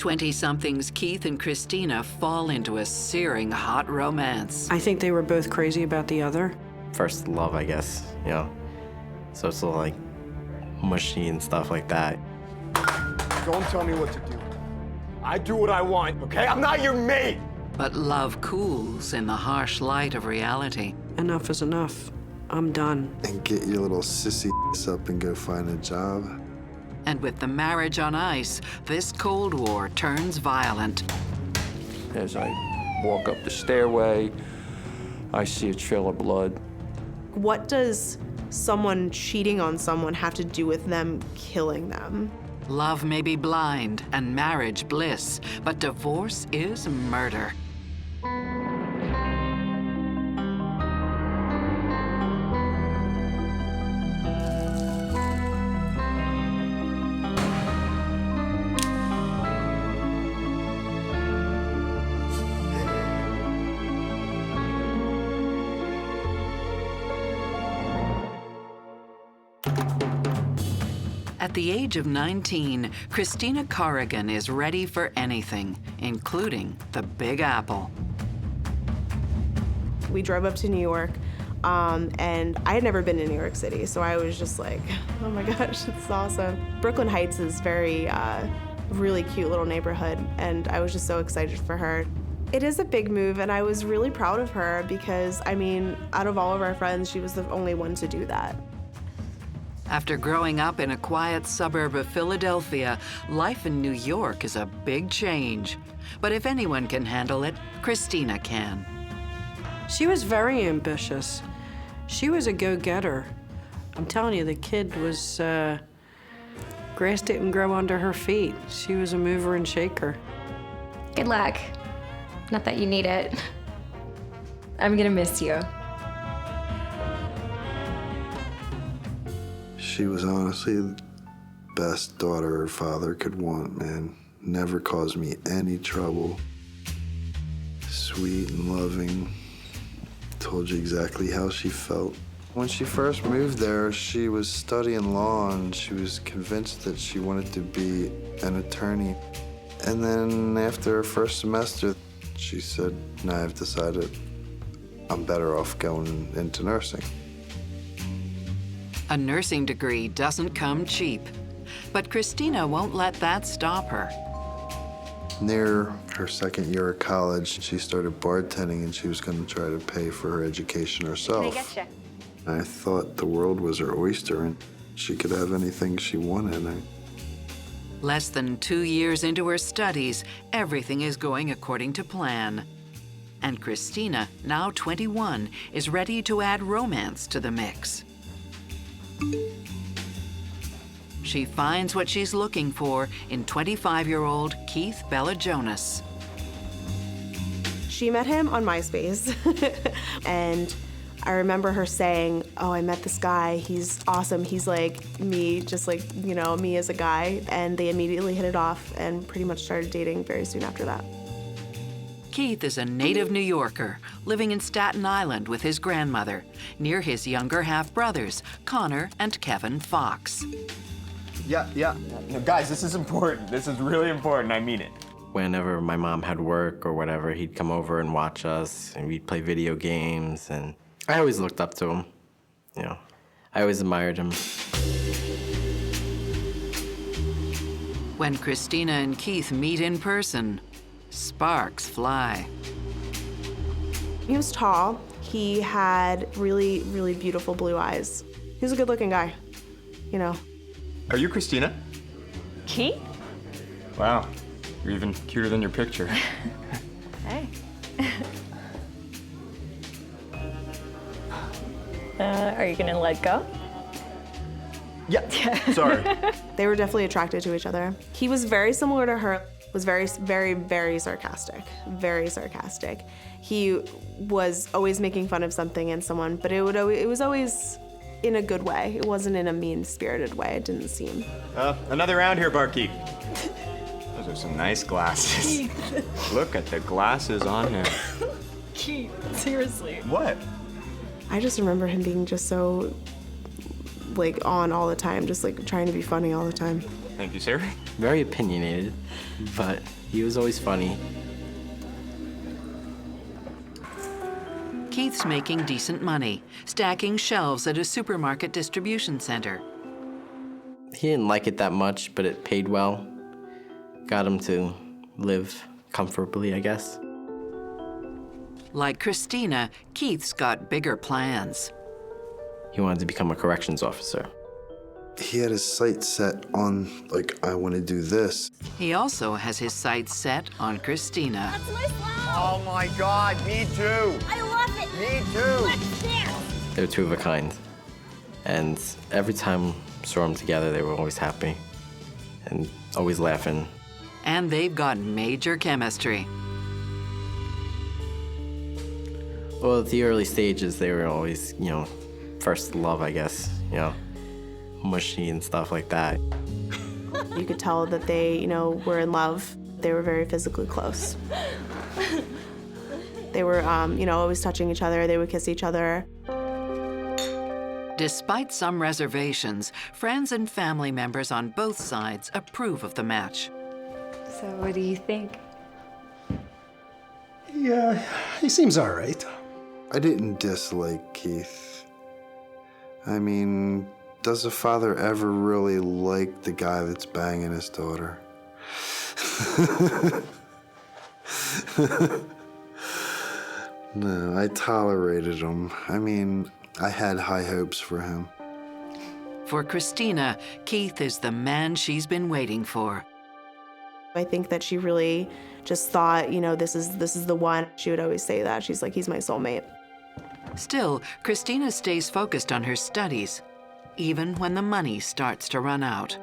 20-somethings Keith and Christina fall into a searing hot romance. I think they were both crazy about the other. First love, I guess, you know? So it's a little like mushy and stuff like that. Don't tell me what to do. I do what I want, okay? I'm not your mate! But love cools in the harsh light of reality. Enough is enough. I'm done. And get your little sissy up and go find a job. And with the marriage on ice, this Cold War turns violent. As I walk up the stairway, I see a trail of blood. What does someone cheating on someone have to do with them killing them? Love may be blind and marriage bliss, but divorce is murder. At the age of 19, Christina Corrigan is ready for anything, including the Big Apple. We drove up to New York, and I had never been to New York City, so I was just like, oh my gosh, it's awesome. Brooklyn Heights is very, really cute little neighborhood, and I was just so excited for her. It is a big move, and I was really proud of her because, I mean, out of all of our friends, she was the only one to do that. After growing up in a quiet suburb of Philadelphia, life in New York is a big change. But if anyone can handle it, Christina can. She was very ambitious. She was a go-getter. I'm telling you, the kid was, grass didn't grow under her feet. She was a mover and shaker. Good luck. Not that you need it. I'm gonna miss you. She was honestly the best daughter her father could want, man. Never caused me any trouble. Sweet and loving. Told you exactly how she felt. When she first moved there, she was studying law and she was convinced that she wanted to be an attorney. And then after her first semester, she said, "No, I've decided I'm better off going into nursing." A nursing degree doesn't come cheap, but Christina won't let that stop her. Near her second year of college, she started bartending and she was going to try to pay for her education herself. I thought the world was her oyster and she could have anything she wanted. Less than 2 years into her studies, everything is going according to plan. And Christina, now 21, is ready to add romance to the mix. She finds what she's looking for in 25-year-old Keith Bella-Jonas. She met him on MySpace, and I remember her saying, "Oh, I met this guy, he's awesome, he's like me, just like, you know, me as a guy," and they immediately hit it off and pretty much started dating very soon after that. Keith is a native New Yorker, living in Staten Island with his grandmother, near his younger half-brothers, Connor and Kevin Fox. Yeah. No, guys, this is important. This is really important, I mean it. Whenever my mom had work or whatever, he'd come over and watch us, and we'd play video games, and I always looked up to him. You know, I always admired him. When Christina and Keith meet in person, sparks fly. He was tall. He had really, really beautiful blue eyes. He was a good-looking guy, you know. Are you Christina? Keith? Wow, you're even cuter than your picture. Hey. Are you gonna let go? Yeah, sorry. They were definitely attracted to each other. He was very similar to her, was very, very, very sarcastic, very sarcastic. He was always making fun of something and someone, but it was always in a good way. It wasn't in a mean-spirited way, it didn't seem. Another round here, barkeep. Those are some nice glasses. Look at the glasses on him. Keith, seriously. What? I just remember him being just so, like, on all the time, just like trying to be funny all the time. Thank you, sir. Very opinionated, but he was always funny. Keith's making decent money, stacking shelves at a supermarket distribution center. He didn't like it that much, but it paid well. Got him to live comfortably, I guess. Like Christina, Keith's got bigger plans. He wanted to become a corrections officer. He had his sights set on, like, I want to do this. He also has his sights set on Christina. That's my flower. Oh my God, me too. I love it. Me too. Let's dance. They're two of a kind. And every time we saw them together, they were always happy and always laughing. And they've got major chemistry. Well, at the early stages, they were always, first love, I guess, mushy and stuff like that. You could tell that they, were in love. They were very physically close. They were, always touching each other. They would kiss each other. Despite some reservations, friends and family members on both sides approve of the match. So what do you think? Yeah, he seems all right. I didn't dislike Keith. I mean, does a father ever really like the guy that's banging his daughter? No, I tolerated him. I mean, I had high hopes for him. For Christina, Keith is the man she's been waiting for. I think that she really just thought, this is the one. She would always say that. She's like, he's my soulmate. Still, Christina stays focused on her studies, even when the money starts to run out.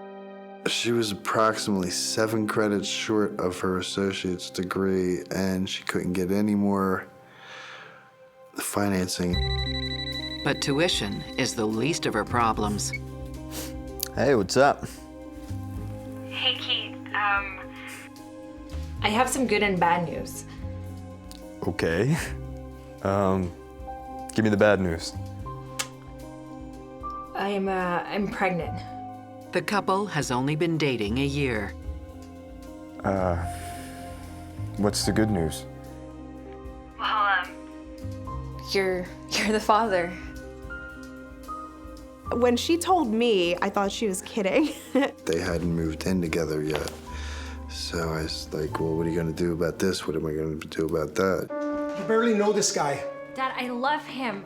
She was approximately 7 credits short of her associate's degree, and she couldn't get any more financing. But tuition is the least of her problems. Hey, what's up? Hey, Keith. I have some good and bad news. Okay. Give me the bad news. I'm pregnant. The couple has only been dating a year. What's the good news? Well, you're the father. When she told me, I thought she was kidding. They hadn't moved in together yet. So I was like, well, what are you going to do about this? What am I going to do about that? You barely know this guy. Dad, I love him.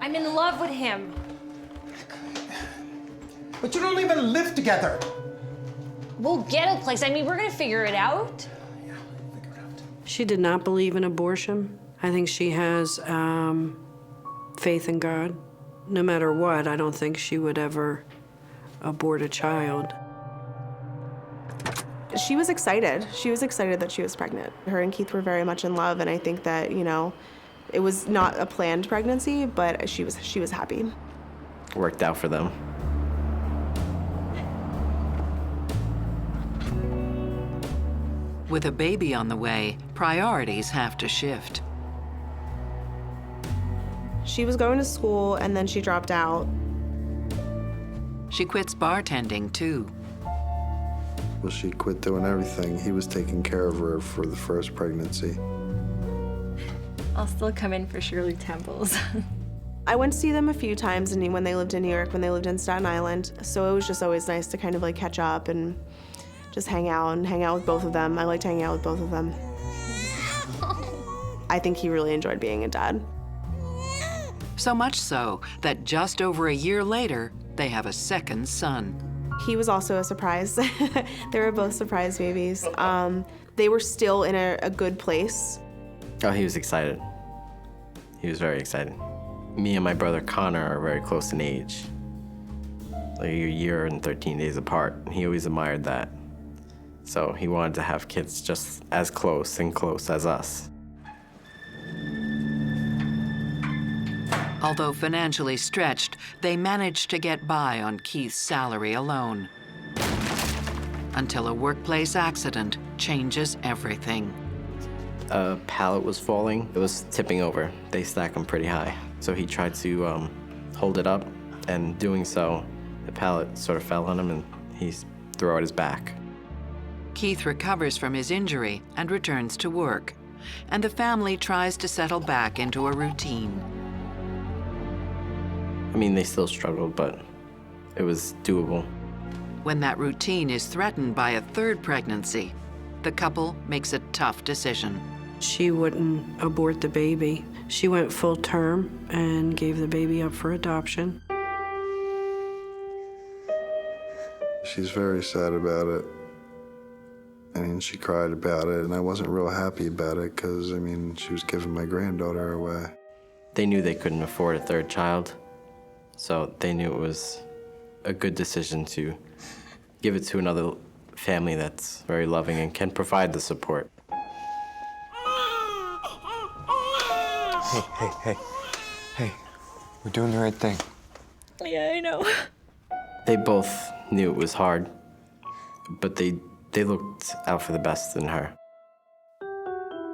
I'm in love with him. But you don't even live together. We'll get a place. I mean, we're gonna figure it out. She did not believe in abortion. I think she has faith in God. No matter what, I don't think she would ever abort a child. She was excited. She was excited that she was pregnant. Her and Keith were very much in love, and I think that, it was not a planned pregnancy, but she was happy. Worked out for them. With a baby on the way, priorities have to shift. She was going to school, and then she dropped out. She quits bartending, too. Well, she quit doing everything. He was taking care of her for the first pregnancy. I'll still come in for Shirley Temples. I went to see them a few times when they lived in New York, when they lived in Staten Island. So it was just always nice to kind of like catch up and just hang out with both of them. I liked hanging out with both of them. I think he really enjoyed being a dad. So much so that just over a year later, they have a second son. He was also a surprise. They were both surprise babies. They were still in a good place. Oh, he was excited. He was very excited. Me and my brother Connor are very close in age. Like a year and 13 days apart. He always admired that. So he wanted to have kids just as close as us. Although financially stretched, they managed to get by on Keith's salary alone. Until a workplace accident changes everything. A pallet was falling. It was tipping over. They stack them pretty high. So he tried to hold it up, and doing so, the pallet sort of fell on him and he throughout his back. Keith recovers from his injury and returns to work, and the family tries to settle back into a routine. I mean, they still struggled, but it was doable. When that routine is threatened by a third pregnancy, the couple makes a tough decision. She wouldn't abort the baby. She went full term and gave the baby up for adoption. She's very sad about it. I mean, she cried about it, and I wasn't real happy about it because, I mean, she was giving my granddaughter away. They knew they couldn't afford a third child, so they knew it was a good decision to give it to another family that's very loving and can provide the support. Hey, we're doing the right thing. Yeah, I know. They both knew it was hard, but they looked out for the best in her.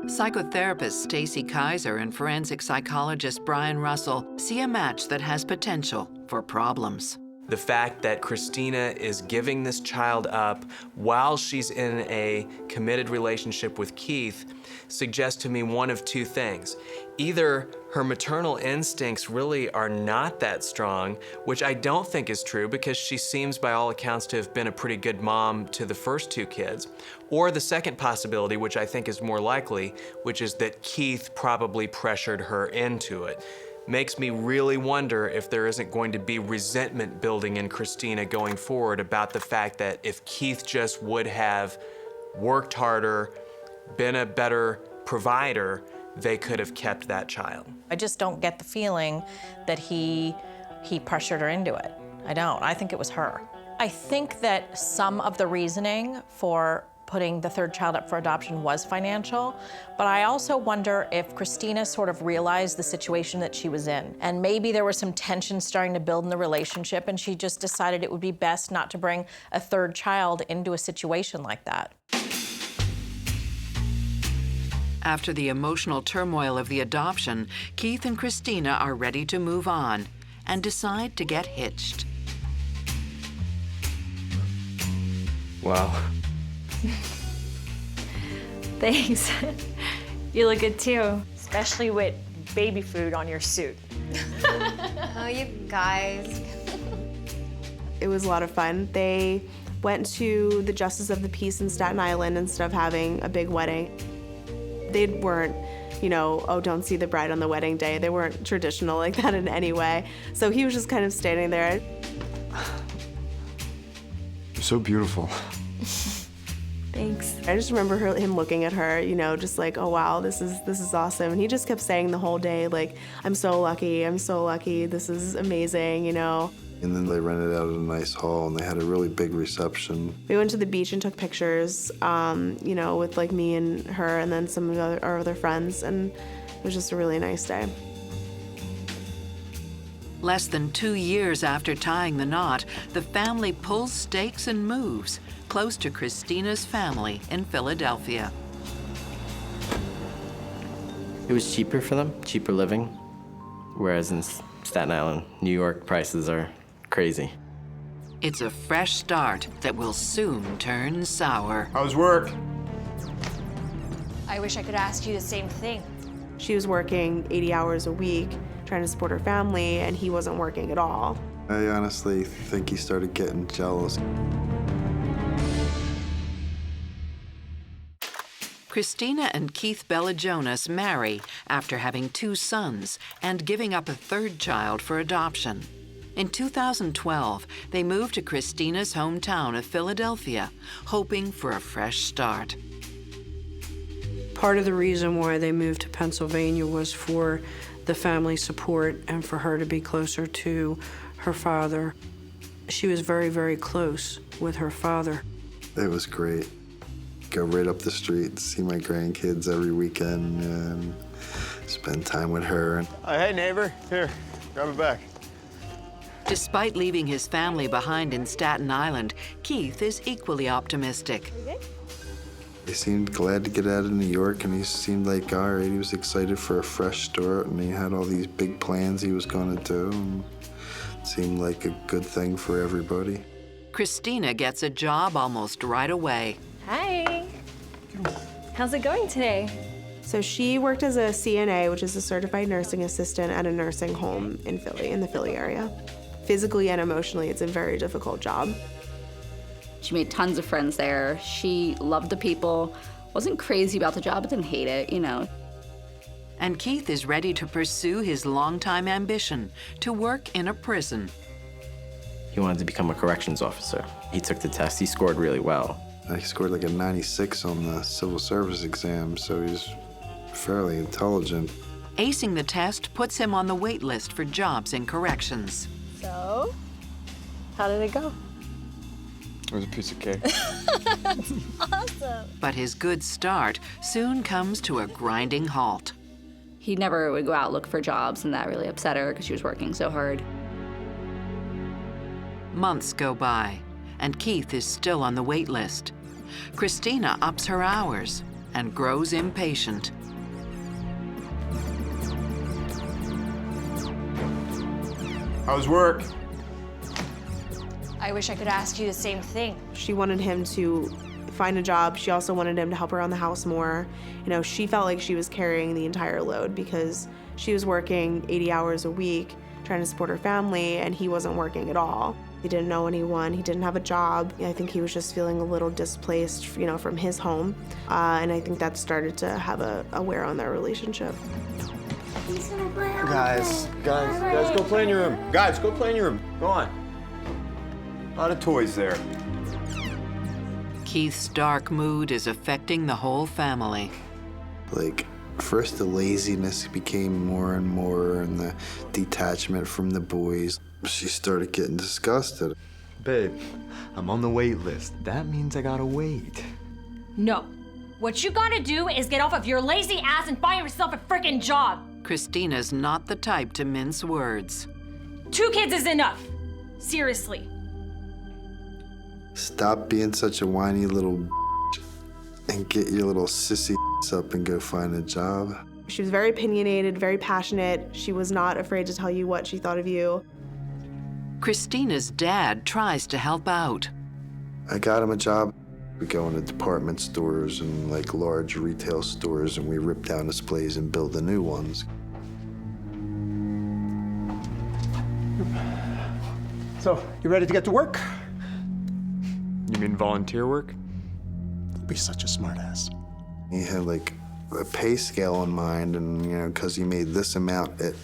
Psychotherapist Stacy Kaiser and forensic psychologist Brian Russell see a match that has potential for problems. The fact that Christina is giving this child up while she's in a committed relationship with Keith suggests to me one of two things. Either her maternal instincts really are not that strong, which I don't think is true because she seems by all accounts to have been a pretty good mom to the first two kids. Or the second possibility, which I think is more likely, which is that Keith probably pressured her into it. Makes me really wonder if there isn't going to be resentment building in Christina going forward about the fact that if Keith just would have worked harder, been a better provider, they could have kept that child. I just don't get the feeling that he pressured her into it. I don't. I think it was her. I think that some of the reasoning for putting the third child up for adoption was financial, but I also wonder if Christina sort of realized the situation that she was in, and maybe there was some tension starting to build in the relationship, and she just decided it would be best not to bring a third child into a situation like that. After the emotional turmoil of the adoption, Keith and Christina are ready to move on and decide to get hitched. Wow. Thanks. You look good too, especially with baby food on your suit. Oh, you guys. It was a lot of fun. They went to the Justice of the Peace in Staten Island instead of having a big wedding. They weren't, you know, oh, don't see the bride on the wedding day. They weren't traditional like that in any way. So he was just kind of standing there. You're so beautiful. Thanks. I just remember him looking at her, you know, just like, oh wow, this is awesome. And he just kept saying the whole day, like, I'm so lucky, this is amazing, you know. And then they rented out a nice hall, and they had a really big reception. We went to the beach and took pictures, you know, with like me and her and then some of our other friends, and it was just a really nice day. Less than 2 years after tying the knot, the family pulls stakes and moves close to Christina's family in Philadelphia. It was cheaper for them, cheaper living, whereas in Staten Island, New York, prices are crazy. It's a fresh start that will soon turn sour. How's work? I wish I could ask you the same thing. She was working 80 hours a week, trying to support her family, and he wasn't working at all. I honestly think he started getting jealous. Christina and Keith Jonas marry after having 2 sons and giving up a third child for adoption. In 2012, they moved to Christina's hometown of Philadelphia, hoping for a fresh start. Part of the reason why they moved to Pennsylvania was for the family support and for her to be closer to her father. She was very, very close with her father. It was great. Go right up the street, see my grandkids every weekend, and spend time with her. Hey, neighbor. Here, grab it back. Despite leaving his family behind in Staten Island, Keith is equally optimistic. He seemed glad to get out of New York, and he seemed like, all right, he was excited for a fresh start, and he had all these big plans he was going to do, and it seemed like a good thing for everybody. Christina gets a job almost right away. Hi. How's it going today? So she worked as a CNA, which is a certified nursing assistant at a nursing home in Philly, in the Philly area. Physically and emotionally, it's a very difficult job. She made tons of friends there. She loved the people, wasn't crazy about the job, but didn't hate it, you know. And Keith is ready to pursue his longtime ambition, to work in a prison. He wanted to become a corrections officer. He took the test, he scored really well. He scored like a 96 on the civil service exam, so he's fairly intelligent. Acing the test puts him on the wait list for jobs in corrections. So, how did it go? It was a piece of cake. Awesome. But his good start soon comes to a grinding halt. He never would go out look for jobs, and that really upset her because she was working so hard. Months go by, and Keith is still on the wait list. Christina ups her hours and grows impatient. How's work? I wish I could ask you the same thing. She wanted him to find a job. She also wanted him to help her around the house more. You know, she felt like she was carrying the entire load because she was working 80 hours a week trying to support her family, and he wasn't working at all. He didn't know anyone. He didn't have a job. I think he was just feeling a little displaced, you know, from his home. And I think that started to have a wear on their relationship. Guys, go play in your room. Guys, go play in your room. Go on. A lot of toys there. Keith's dark mood is affecting the whole family. Like, first the laziness became more and more, and the detachment from the boys. She started getting disgusted. Babe, I'm on the wait list. That means I gotta wait. No. What you gotta do is get off of your lazy ass and find yourself a frickin' job. Christina's not the type to mince words. 2 kids is enough. Seriously. Stop being such a whiny little and get your little sissy up and go find a job. She was very opinionated, very passionate. She was not afraid to tell you what she thought of you. Christina's dad tries to help out. I got him a job. We go into department stores and like large retail stores, and we rip down displays and build the new ones. So, you ready to get to work? You mean volunteer work? Don't be such a smartass. He had like a pay scale in mind, and you know, because he made this amount at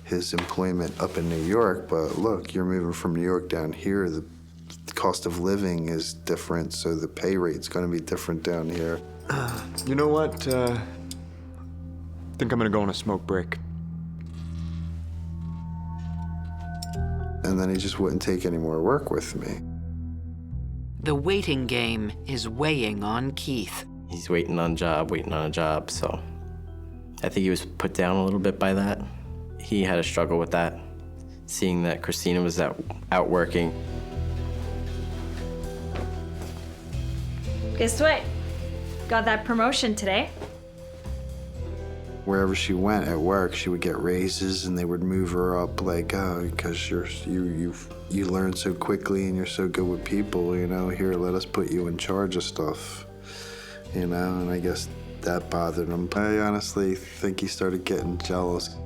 his employment up in New York, but look, you're moving from New York down here, the cost of living is different, so the pay rate's gonna be different down here. You know what? I think I'm gonna go on a smoke break. And then he just wouldn't take any more work with me. The waiting game is weighing on Keith. He's waiting on a job, so I think he was put down a little bit by that. He had a struggle with that, seeing that Christina was out working. Guess what? Got that promotion today. Wherever she went at work, she would get raises, and they would move her up like, oh, because you learn so quickly and you're so good with people, you know, here, let us put you in charge of stuff, you know, and I guess that bothered him. I honestly think he started getting jealous.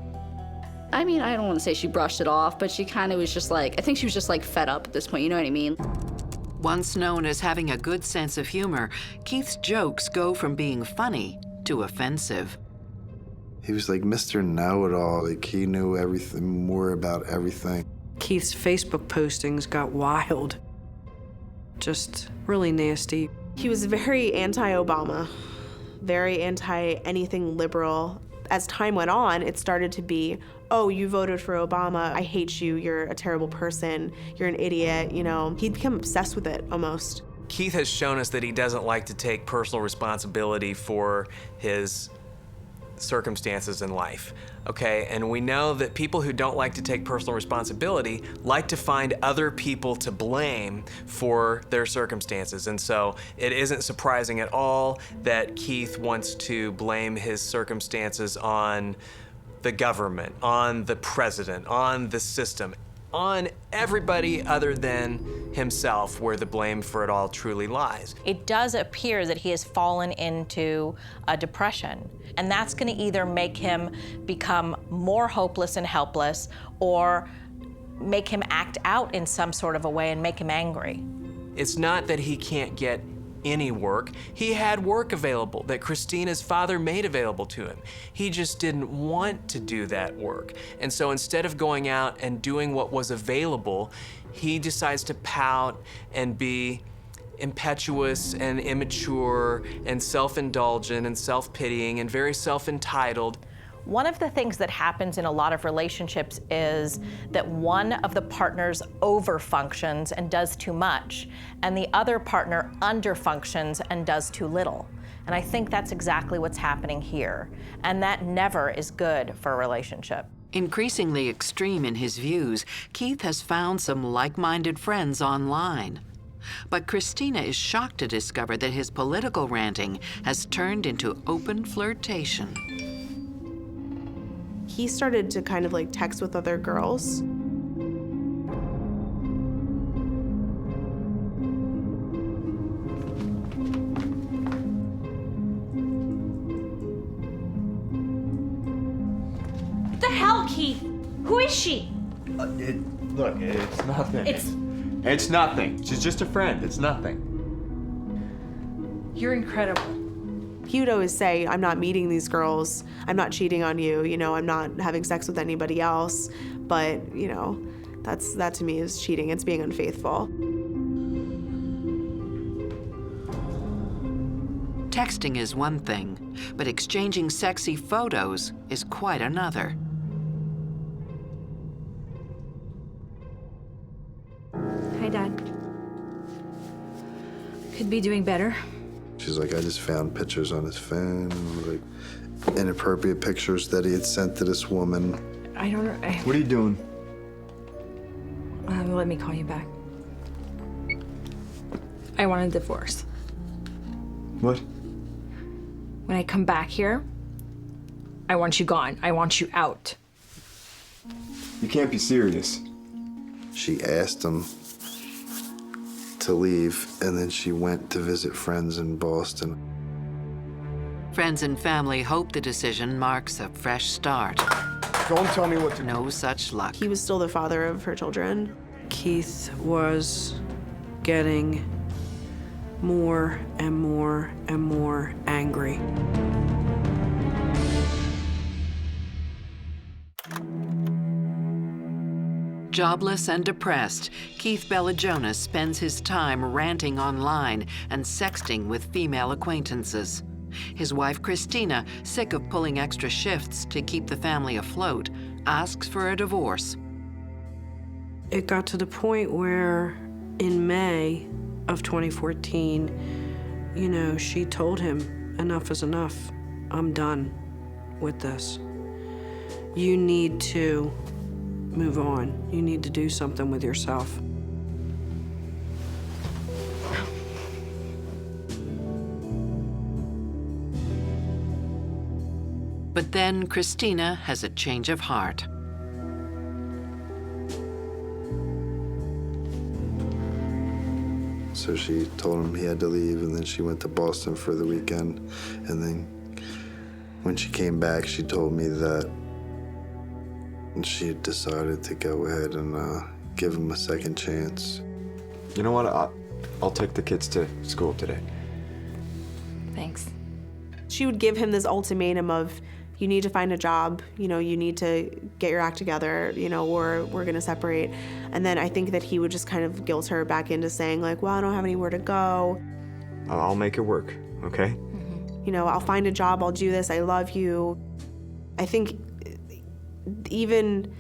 I mean, I don't want to say she brushed it off, but she kind of was just like, I think she was just like fed up at this point, you know what I mean? Once known as having a good sense of humor, Keith's jokes go from being funny to offensive. He was like Mr. Know-It-All, like he knew everything, more about everything. Keith's Facebook postings got wild. Just really nasty. He was very anti-Obama, very anti-anything liberal. As time went on, it started to be, oh, you voted for Obama, I hate you, you're a terrible person, you're an idiot, you know. He'd become obsessed with it, almost. Keith has shown us that he doesn't like to take personal responsibility for his circumstances in life, okay? And we know that people who don't like to take personal responsibility like to find other people to blame for their circumstances. And so it isn't surprising at all that Keith wants to blame his circumstances on the government, on the president, on the system. on everybody other than himself, where the blame for it all truly lies. It does appear that he has fallen into a depression, and that's going to either make him become more hopeless and helpless or make him act out in some sort of a way and make him angry. It's not that he can't get any work. He had work available that Christina's father made available to him. He just didn't want to do that work. And so instead of going out and doing what was available, he decides to pout and be impetuous and immature and self-indulgent and self-pitying and very self-entitled. One of the things that happens in a lot of relationships is that one of the partners overfunctions and does too much, and the other partner underfunctions and does too little. And I think that's exactly what's happening here. And that never is good for a relationship. Increasingly extreme in his views, Keith has found some like-minded friends online. But Christina is shocked to discover that his political ranting has turned into open flirtation. He started to kind of like text with other girls. What the hell, Keith? Who is she? Look, it's nothing. It's nothing. She's just a friend. It's nothing. You're incredible. He would always say, I'm not meeting these girls, I'm not cheating on you, I'm not having sex with anybody else, but, that to me is cheating, it's being unfaithful. Texting is one thing, but exchanging sexy photos is quite another. Hi, Dad. Could be doing better. She's like, I just found pictures on his phone, like inappropriate pictures that he had sent to this woman. I don't know. What are you doing? Let me call you back. I want a divorce. What? When I come back here, I want you gone. I want you out. You can't be serious. She asked him to leave, and then she went to visit friends in Boston. Friends and family hope the decision marks a fresh start. Don't tell me what to do. No such luck. He was still the father of her children. Keith was getting more and more and more angry. Jobless and depressed, Keith Bellajonas spends his time ranting online and sexting with female acquaintances. His wife, Christina, sick of pulling extra shifts to keep the family afloat, asks for a divorce. It got to the point where in May of 2014, she told him, enough is enough. I'm done with this. You need to move on. You need to do something with yourself. But then Christina has a change of heart. So she told him he had to leave, and then she went to Boston for the weekend. And then when she came back, she told me that she had decided to go ahead and give him a second chance. You know what? I'll take the kids to school today. Thanks. She would give him this ultimatum of, you need to find a job, you need to get your act together, or we're gonna separate. And then I think that he would just kind of guilt her back into saying like, well, I don't have anywhere to go. I'll make it work, okay? I'll find a job, I'll do this, I love you. I think even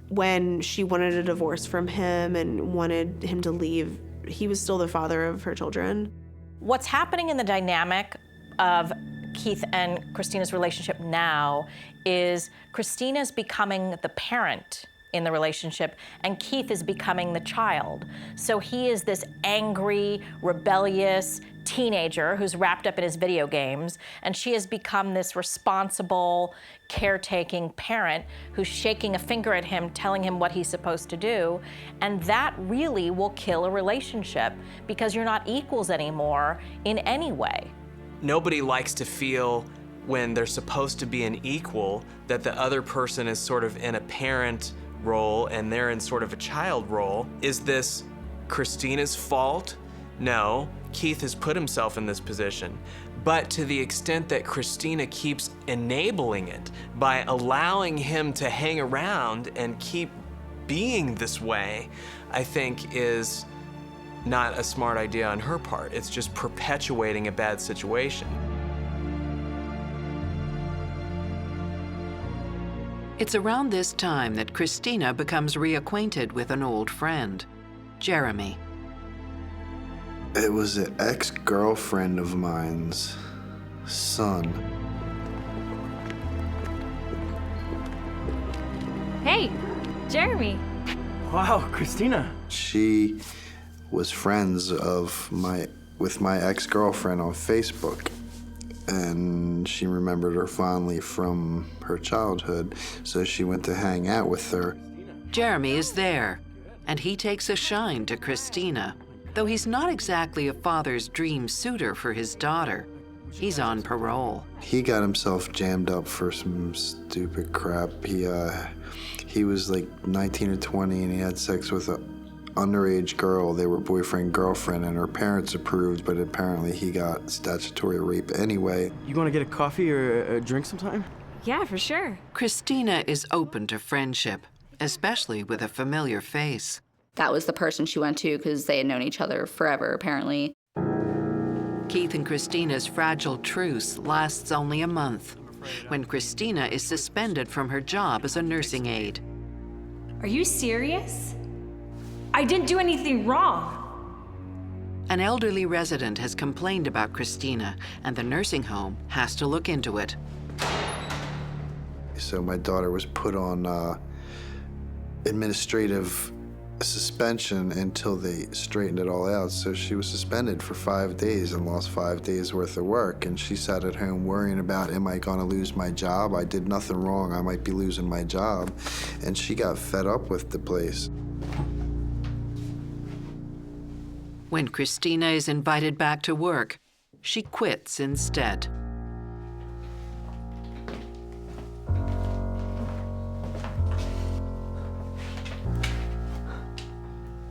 when she wanted a divorce from him and wanted him to leave, he was still the father of her children. What's happening in the dynamic of Keith and Christina's relationship now is Christina's becoming the parent in the relationship, and Keith is becoming the child. So he is this angry, rebellious teenager who's wrapped up in his video games, and she has become this responsible, caretaking parent who's shaking a finger at him, telling him what he's supposed to do, and that really will kill a relationship because you're not equals anymore in any way. Nobody likes to feel when they're supposed to be an equal that the other person is sort of in a parent role and they're in sort of a child role. Is this Christina's fault? No, Keith has put himself in this position. But to the extent that Christina keeps enabling it by allowing him to hang around and keep being this way, I think is not a smart idea on her part. It's just perpetuating a bad situation. It's around this time that Christina becomes reacquainted with an old friend, Jeremy. It was an ex-girlfriend of mine's son. Hey, Jeremy. Wow, Christina. She was friends with my ex-girlfriend on Facebook, and she remembered her fondly from her childhood, so she went to hang out with her. Jeremy is there, and he takes a shine to Christina. Though he's not exactly a father's dream suitor for his daughter, he's on parole. He got himself jammed up for some stupid crap. He was like 19 or 20, and he had sex with an underage girl. They were boyfriend-girlfriend, and her parents approved, but apparently he got statutory rape anyway. You want to get a coffee or a drink sometime? Yeah, for sure. Christina is open to friendship, especially with a familiar face. That was the person she went to because they had known each other forever, apparently. Keith and Christina's fragile truce lasts only a month, when Christina is suspended from her job as a nursing aide. Are you serious? I didn't do anything wrong. An elderly resident has complained about Christina, and the nursing home has to look into it. So my daughter was put on administrative suspension until they straightened it all out. So she was suspended for 5 days and lost 5 days worth of work. And she sat at home worrying about, am I gonna lose my job? I did nothing wrong, I might be losing my job. And she got fed up with the place. When Christina is invited back to work, she quits instead.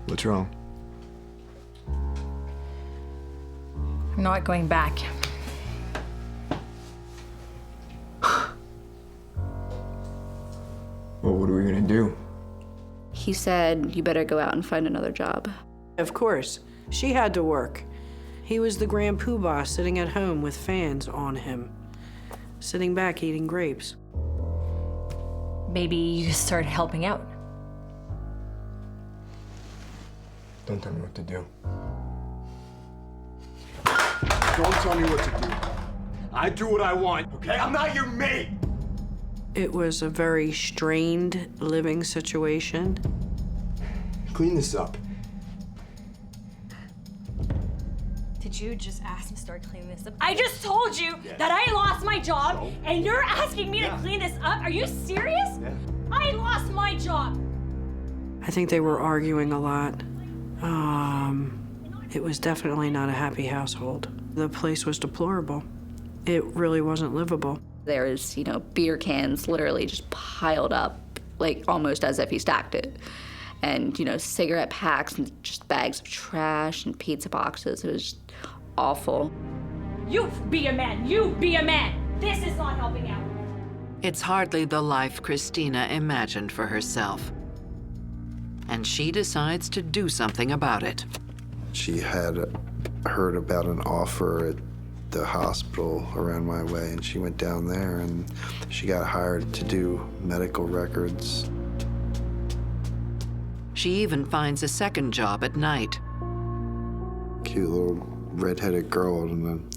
What's wrong? I'm not going back. Well, what are we gonna do? He said, you better go out and find another job. Of course, she had to work. He was the grand poobah sitting at home with fans on him, sitting back eating grapes. Maybe you start helping out. Don't tell me what to do. Don't tell me what to do. I do what I want, okay? I'm not your mate! It was a very strained living situation. Clean this up. Did you just ask me to start cleaning this up? I just told you that I lost my job, and you're asking me to clean this up? Are you serious? Yeah. I lost my job. I think they were arguing a lot. It was definitely not a happy household. The place was deplorable. It really wasn't livable. There was, beer cans literally just piled up, like almost as if he stacked it. And, cigarette packs and just bags of trash and pizza boxes. It was awful. You be a man. You be a man. This is not helping out. It's hardly the life Christina imagined for herself. And she decides to do something about it. She had heard about an offer at the hospital around my way, and she went down there and she got hired to do medical records. She even finds a second job at night. Cute little redheaded girl in an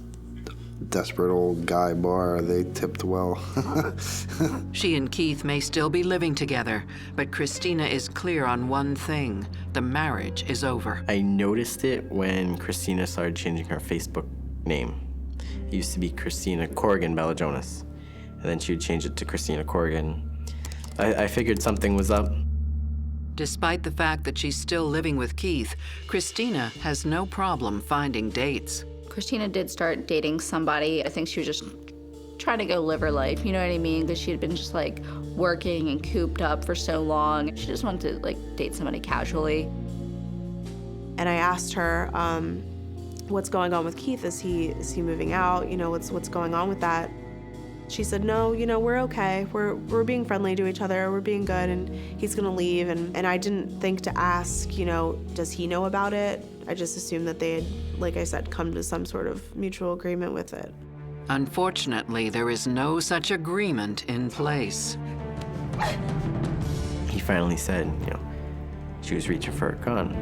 desperate old guy bar. They tipped well. She and Keith may still be living together, but Christina is clear on one thing. The marriage is over. I noticed it when Christina started changing her Facebook name. It used to be Christina Corrigan Balajonas, and then she would change it to Christina Corrigan. I figured something was up. Despite the fact that she's still living with Keith, Christina has no problem finding dates. Christina did start dating somebody. I think she was just trying to go live her life, you know what I mean? Because she had been just like working and cooped up for so long. She just wanted to like date somebody casually. And I asked her, what's going on with Keith? Is he moving out? You know, what's going on with that? She said, no, you know, we're okay. We're being friendly to each other. We're being good, and he's gonna leave. And I didn't think to ask, you know, does he know about it? I just assumed that they had, like I said, come to some sort of mutual agreement with it. Unfortunately, there is no such agreement in place. He finally said, you know, she was reaching for a gun.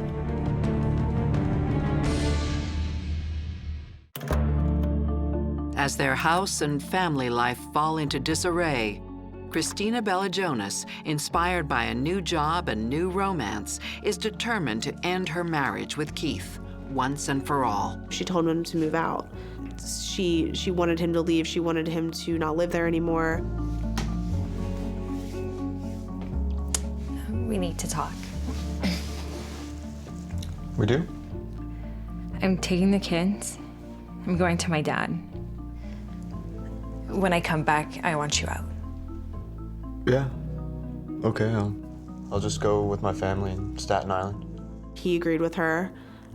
As their house and family life fall into disarray, Christina Balajonas, inspired by a new job and new romance, is determined to end her marriage with Keith once and for all. She told him to move out. She wanted him to leave. She wanted him to not live there anymore. We need to talk. We do? I'm taking the kids. I'm going to my dad. When I come back, I want you out. Yeah. Okay, I'll just go with my family in Staten Island. He agreed with her,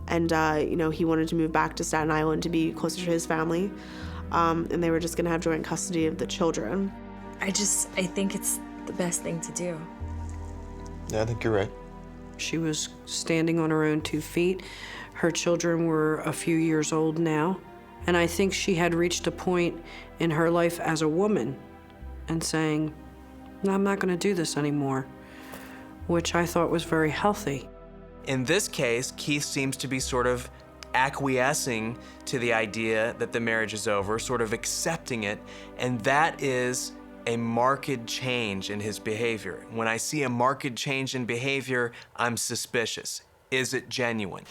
and you know, he wanted to move back to Staten Island to be closer to his family, and they were just gonna have joint custody of the children. I think it's the best thing to do. Yeah, I think you're right. She was standing on her own 2 feet. Her children were a few years old now. And I think she had reached a point in her life as a woman and saying, no, I'm not gonna do this anymore, which I thought was very healthy. In this case, Keith seems to be sort of acquiescing to the idea that the marriage is over, sort of accepting it, and that is a marked change in his behavior. When I see a marked change in behavior, I'm suspicious. Is it genuine?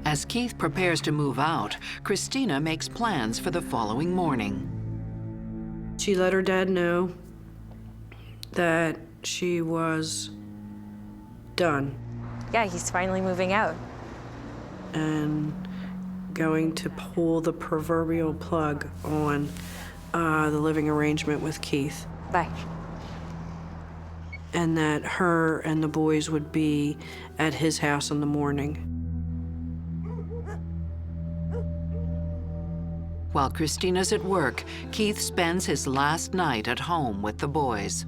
As Keith prepares to move out, Christina makes plans for the following morning. She let her dad know that she was done. Yeah, he's finally moving out. And going to pull the proverbial plug on the living arrangement with Keith. Bye. And that her and the boys would be at his house in the morning. While Christina's at work, Keith spends his last night at home with the boys.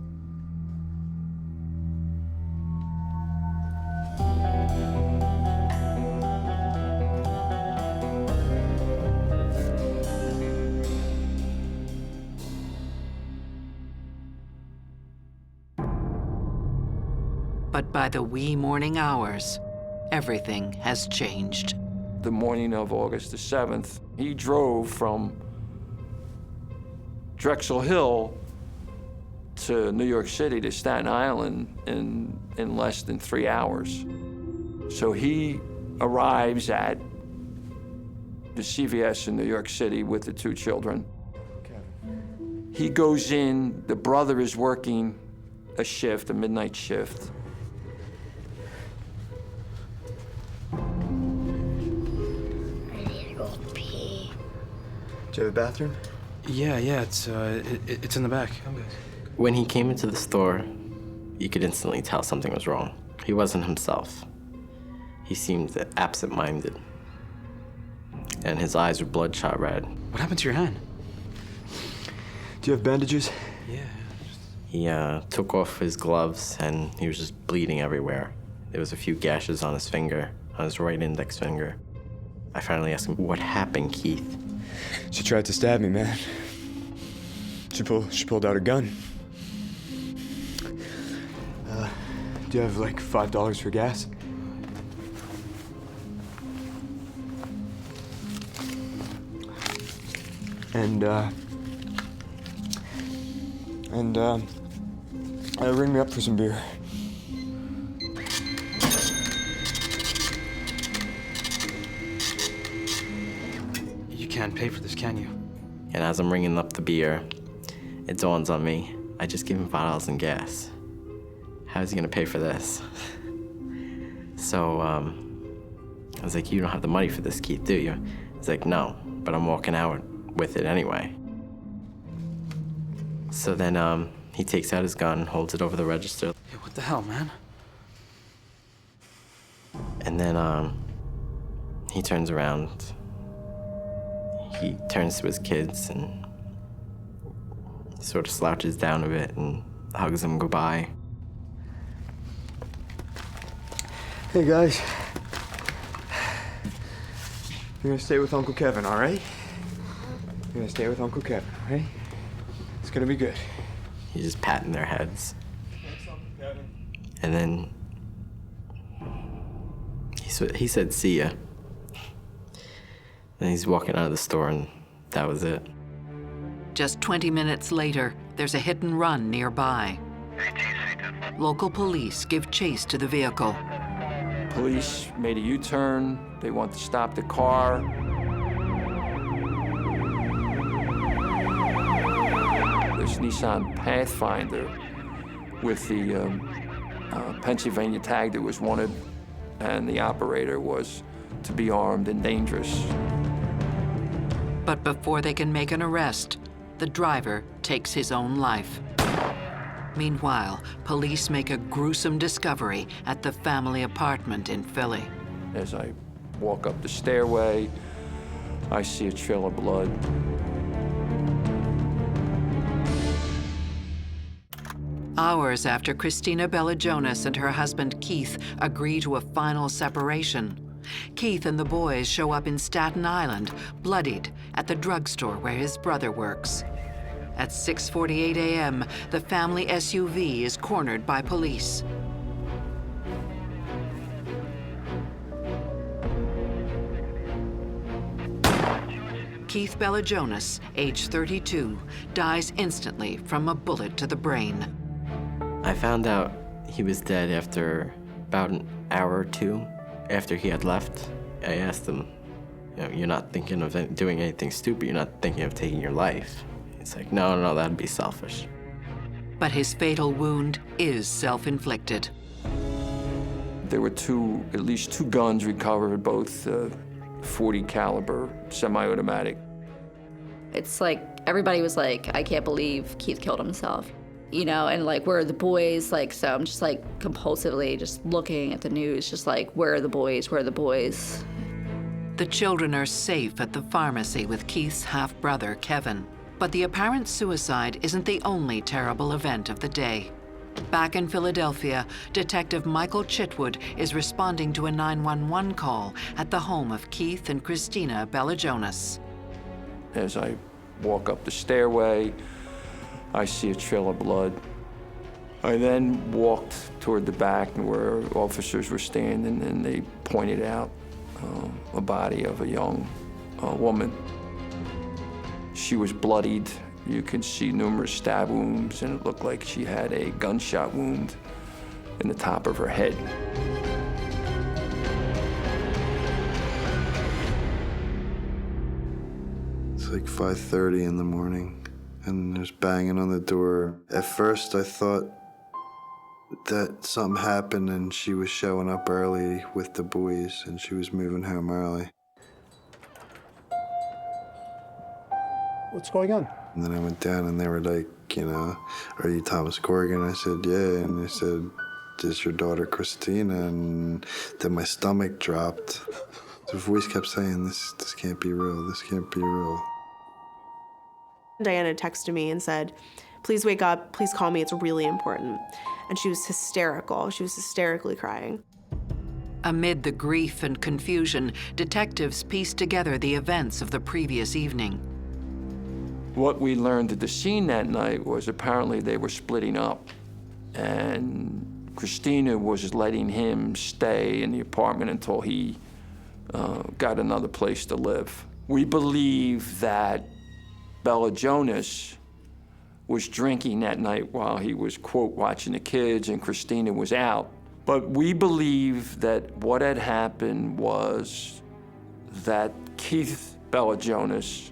But by the wee morning hours, everything has changed. The morning of August the 7th, he drove from Drexel Hill to New York City to Staten Island in less than 3 hours. So he arrives at the CVS in New York City with the 2 children. He goes in, the brother is working a shift, a midnight shift. Do you have a bathroom? Yeah, it's in the back. When he came into the store, you could instantly tell something was wrong. He wasn't himself. He seemed absent-minded. And his eyes were bloodshot red. What happened to your hand? Do you have bandages? Yeah. He took off his gloves and he was just bleeding everywhere. There was a few gashes on his finger, on his right index finger. I finally asked him, what happened, Keith? She tried to stab me, man. She pulled out a gun. Do you have like $5 for gas? ring me up for some beer. You can't pay for this, can you? And as I'm ringing up the beer, it dawns on me, I just gave him $5 in gas. How's he gonna pay for this? So, I was like, you don't have the money for this, Keith, do you? He's like, no, but I'm walking out with it anyway. So then, he takes out his gun, holds it over the register. Hey, what the hell, man? And then, he turns around. He turns to his kids and sort of slouches down a bit and hugs them goodbye. Hey, guys. You're gonna stay with Uncle Kevin, all right? You're gonna stay with Uncle Kevin, all right? It's gonna be good. He's just patting their heads. Thanks, Uncle Kevin. And then he said, see ya. And he's walking out of the store, and that was it. Just 20 minutes later, there's a hit and run nearby. Local police give chase to the vehicle. Police made a U-turn. They want to stop the car. This Nissan Pathfinder with the Pennsylvania tag that was wanted, and the operator was to be armed and dangerous. But before they can make an arrest, the driver takes his own life. Meanwhile, police make a gruesome discovery at the family apartment in Philly. As I walk up the stairway, I see a trail of blood. Hours after Christina Bella-Jonas and her husband Keith agree to a final separation, Keith and the boys show up in Staten Island, bloodied, at the drugstore where his brother works. At 6:48 a.m., the family SUV is cornered by police. Keith Bella-Jonas, age 32, dies instantly from a bullet to the brain. I found out he was dead after about an hour or two after he had left. I asked him, you're not thinking of doing anything stupid, you're not thinking of taking your life. He's like, no, that'd be selfish. But his fatal wound is self-inflicted. There were at least two guns recovered, both .40 caliber, semi-automatic. It's like, everybody was like, I can't believe Keith killed himself. And like, where are the boys? Like, so I'm just like compulsively just looking at the news, just like, where are the boys? Where are the boys? The children are safe at the pharmacy with Keith's half-brother, Kevin. But the apparent suicide isn't the only terrible event of the day. Back in Philadelphia, Detective Michael Chitwood is responding to a 911 call at the home of Keith and Christina Bella-Jonas. As I walk up the stairway, I see a trail of blood. I then walked toward the back where officers were standing, and they pointed out a body of a young woman. She was bloodied. You could see numerous stab wounds, and it looked like she had a gunshot wound in the top of her head. It's like 5:30 in the morning, and there's banging on the door. At first, I thought that something happened and she was showing up early with the boys, and she was moving home early. What's going on? And then I went down and they were like, are you Thomas Corrigan? I said, yeah. And they said, is your daughter Christina? And then my stomach dropped. The voice kept saying, this can't be real, this can't be real. Diana texted me and said, please wake up, please call me, it's really important. And she was hysterical, she was hysterically crying. Amid the grief and confusion, detectives pieced together the events of the previous evening. What we learned at the scene that night was apparently they were splitting up, and Christina was letting him stay in the apartment until he got another place to live. We believe that Bella Jonas was drinking that night while he was, quote, watching the kids and Christina was out. But we believe that what had happened was that Keith Bella Jonas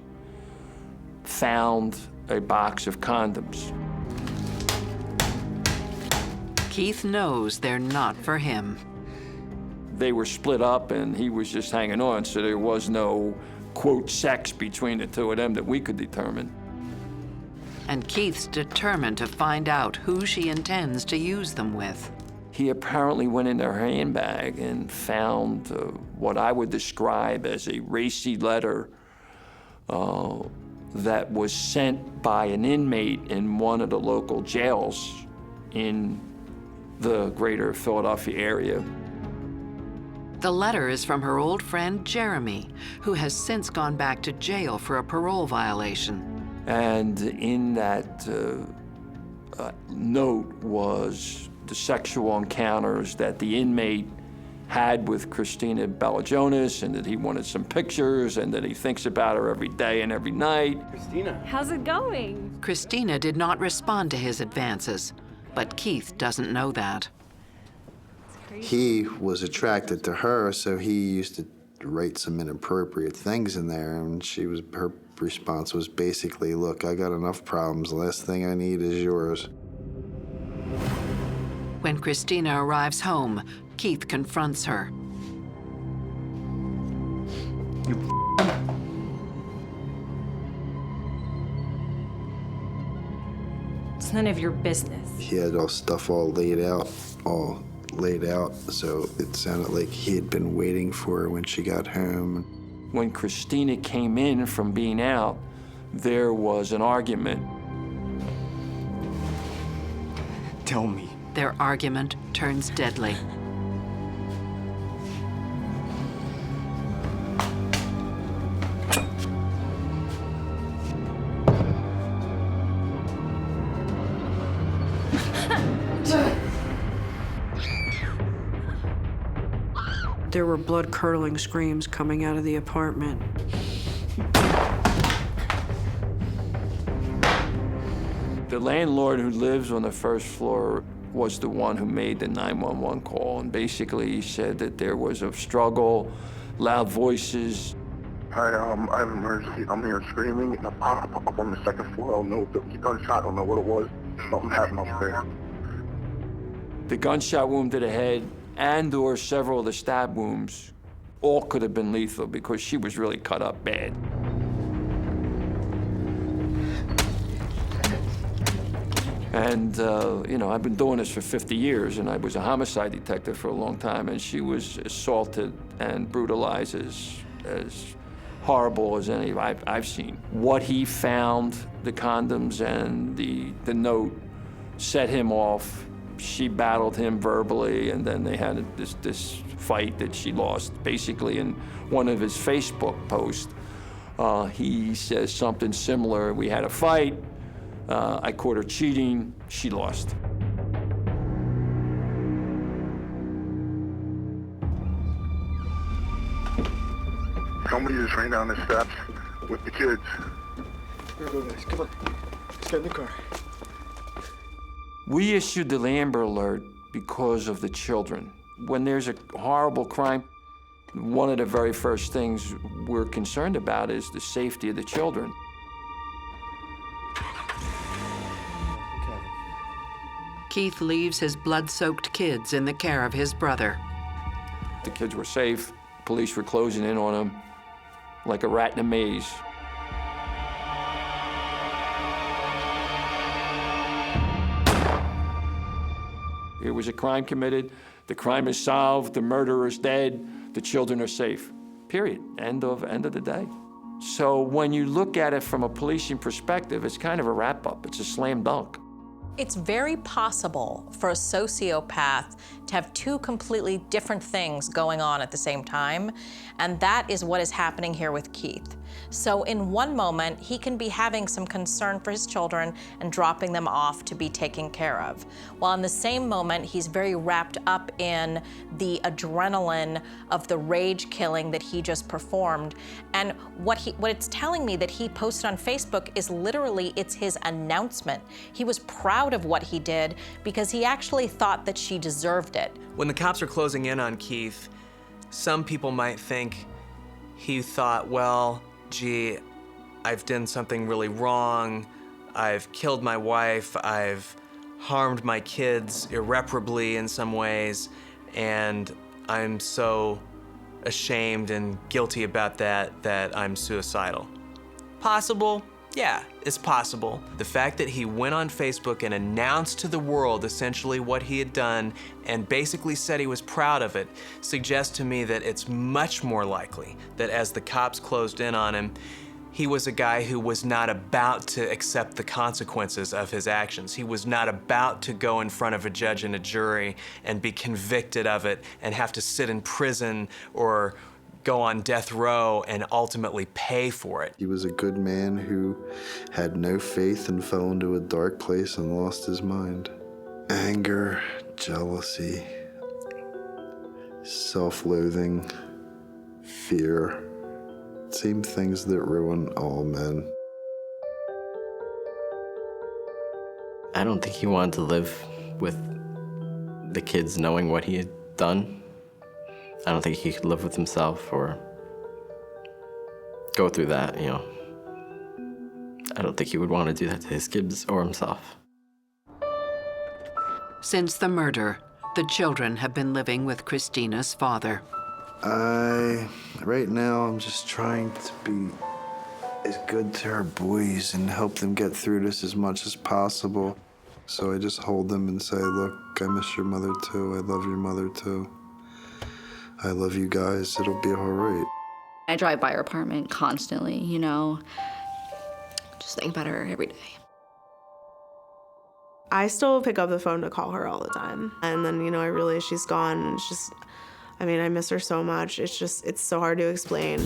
found a box of condoms. Keith knows they're not for him. They were split up and he was just hanging on, so there was no, quote, sex between the two of them that we could determine. And Keith's determined to find out who she intends to use them with. He apparently went in her handbag and found what I would describe as a racy letter that was sent by an inmate in one of the local jails in the greater Philadelphia area. The letter is from her old friend Jeremy, who has since gone back to jail for a parole violation. And in that note was the sexual encounters that the inmate had with Christina Bella Jonas, and that he wanted some pictures, and that he thinks about her every day and every night. Christina. How's it going? Christina did not respond to his advances, but Keith doesn't know that. He was attracted to her, so he used to write some inappropriate things in there, and her response was basically, look, I got enough problems. The last thing I need is yours. When Christina arrives home, Keith confronts her. It's none of your business. He had stuff all laid out, so it sounded like he had been waiting for her when she got home. When Christina came in from being out, there was an argument. Tell me. Their argument turns deadly. There were blood-curdling screams coming out of the apartment. The landlord who lives on the first floor was the one who made the 911 call, and basically he said that there was a struggle, loud voices. Hi, I have an emergency. I'm here screaming, and I pop up on the second floor. I don't know if it was a gunshot. I don't know what it was. Something happened upstairs. The gunshot wound to the head and or several of the stab wounds all could have been lethal because she was really cut up bad. And, you know, I've been doing this for 50 years, and I was a homicide detective for a long time, and she was assaulted and brutalized as horrible as any I've seen. What he found, the condoms and the note, set him off. She battled him verbally, and then they had this fight that she lost. Basically, in one of his Facebook posts, he says something similar. We had a fight. I caught her cheating. She lost. Somebody just ran down the steps with the kids. Here we go, guys. Come on. Let's get in the car. We issued the Amber Alert because of the children. When there's a horrible crime, one of the very first things we're concerned about is the safety of the children. Keith leaves his blood-soaked kids in the care of his brother. The kids were safe. Police were closing in on them like a rat in a maze. There was a crime committed, the crime is solved, the murderer is dead, the children are safe. Period. End of the day. So when you look at it from a policing perspective, it's kind of a wrap-up. It's a slam dunk. It's very possible for a sociopath to have two completely different things going on at the same time, and that is what is happening here with Keith. So in one moment, he can be having some concern for his children and dropping them off to be taken care of, while in the same moment, he's very wrapped up in the adrenaline of the rage killing that he just performed. And what it's telling me that he posted on Facebook is literally, it's his announcement. He was proud of what he did because he actually thought that she deserved it. When the cops are closing in on Keith, some people might think he thought, well, gee, I've done something really wrong. I've killed my wife. I've harmed my kids irreparably in some ways, and I'm so ashamed and guilty about that I'm suicidal. Possible? Yeah, it's possible. The fact that he went on Facebook and announced to the world essentially what he had done and basically said he was proud of it suggests to me that it's much more likely that as the cops closed in on him, he was a guy who was not about to accept the consequences of his actions. He was not about to go in front of a judge and a jury and be convicted of it and have to sit in prison or go on death row and ultimately pay for it. He was a good man who had no faith and fell into a dark place and lost his mind. Anger, jealousy, self-loathing, fear. Same things that ruin all men. I don't think he wanted to live with the kids knowing what he had done. I don't think he could live with himself or go through that, you know. I don't think he would want to do that to his kids or himself. Since the murder, the children have been living with Christina's father. Right now, I'm just trying to be as good to our boys and help them get through this as much as possible. So I just hold them and say, look, I miss your mother too. I love your mother too. I love you guys. It'll be all right. I drive by her apartment constantly, you know. Just think about her every day. I still pick up the phone to call her all the time. And then, you know, I realize she's gone, and it's just, I mean, I miss her so much. It's so hard to explain.